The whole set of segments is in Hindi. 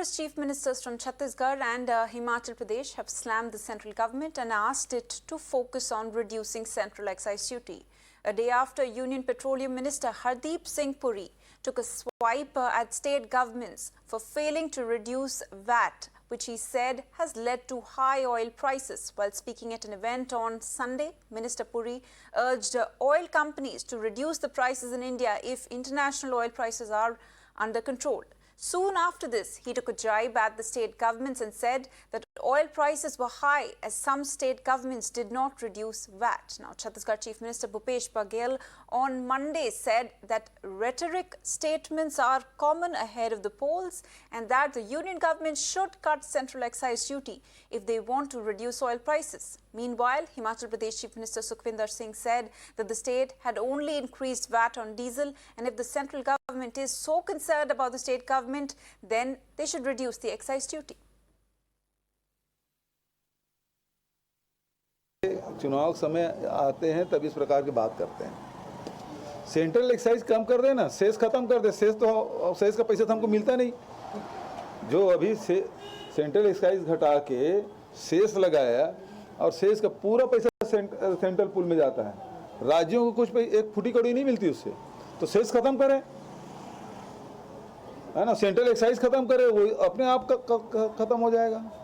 Congress chief ministers from Chhattisgarh and Himachal Pradesh have slammed the central government and asked it to focus on reducing central excise duty. A day after Union Petroleum Minister Hardeep Singh Puri took a swipe at state governments for failing to reduce VAT, which he said has led to high oil prices. While speaking at an event on Sunday, Minister Puri urged oil companies to reduce the prices in India if international oil prices are under control. Soon after this, he took a jibe at the state governments and said that oil prices were high as some state governments did not reduce VAT. Now, Chhattisgarh Chief Minister Bhupesh Baghel on Monday said that rhetoric statements are common ahead of the polls and that the union government should cut central excise duty if they want to reduce oil prices. Meanwhile, Himachal Pradesh Chief Minister Sukhvinder Singh said that the state had only increased VAT on diesel, and if the central government is so concerned about the state government, then they should reduce the excise duty. चुनाव समय आते हैं तब इस प्रकार की बात करते हैं। सेंट्रल एक्साइज कम कर देना, सेस खत्म कर दे। सेस का पैसा तो हमको मिलता नहीं। जो अभी सेंट्रल एक्साइज घटा के सेस लगाया और सेस का पूरा पैसा सेंट्रल पूल में जाता है। राज्यों को कुछ एक फुटी कौड़ी नहीं मिलती उससे, तो सेस खत्म करे, है ना। सेंट्रल एक्साइज खत्म करे, वो अपने आप खत्म हो जाएगा।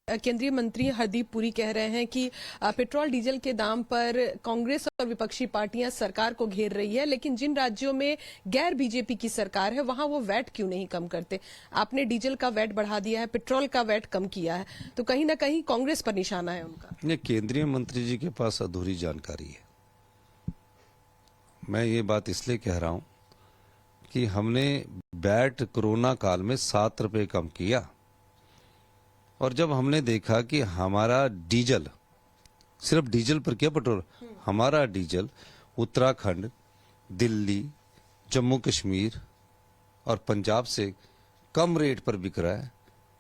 केंद्रीय मंत्री हरदीप पुरी कह रहे हैं कि पेट्रोल डीजल के दाम पर कांग्रेस और विपक्षी पार्टियां सरकार को घेर रही है, लेकिन जिन राज्यों में गैर बीजेपी की सरकार है वहां वो वैट क्यों नहीं कम करते। आपने डीजल का वैट बढ़ा दिया है, पेट्रोल का वैट कम किया है, तो कहीं ना कहीं कांग्रेस पर निशाना है उनका। ये केंद्रीय मंत्री जी के पास अधूरी जानकारी है। मैं ये बात इसलिए कह रहा हूं कि हमने वैट कोरोना काल में 7 रुपए कम किया, और जब हमने देखा कि हमारा डीजल, सिर्फ डीजल पर क्या पेट्रोल, हमारा डीजल उत्तराखंड, दिल्ली, जम्मू कश्मीर और पंजाब से कम रेट पर बिक रहा है,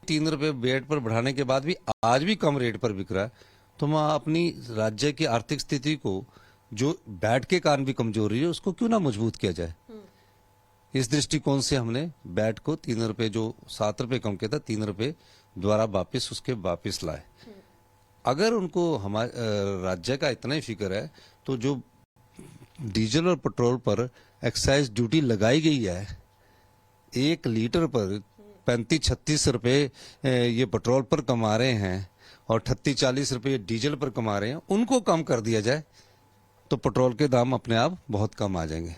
3 रुपए वैट पर बढ़ाने के बाद भी आज भी कम रेट पर बिक रहा है, तो हम अपनी राज्य की आर्थिक स्थिति को, जो वैट के कारण भी कमजोरी है, उसको क्यों ना मजबूत किया जाए। इस दृष्टिकोण से हमने वैट को 3 रुपए, जो 7 रुपए कम किया था, 3 रुपए द्वारा वापस लाए। अगर उनको हमारे राज्य का इतना ही फिक्र है, तो जो डीजल और पेट्रोल पर एक्साइज ड्यूटी लगाई गई है, 1 लीटर पर 35-36 रुपए ये पेट्रोल पर कमा रहे हैं और 38-40 रुपए डीजल पर कमा रहे हैं, उनको कम कर दिया जाए तो पेट्रोल के दाम अपने आप बहुत कम आ जाएंगे।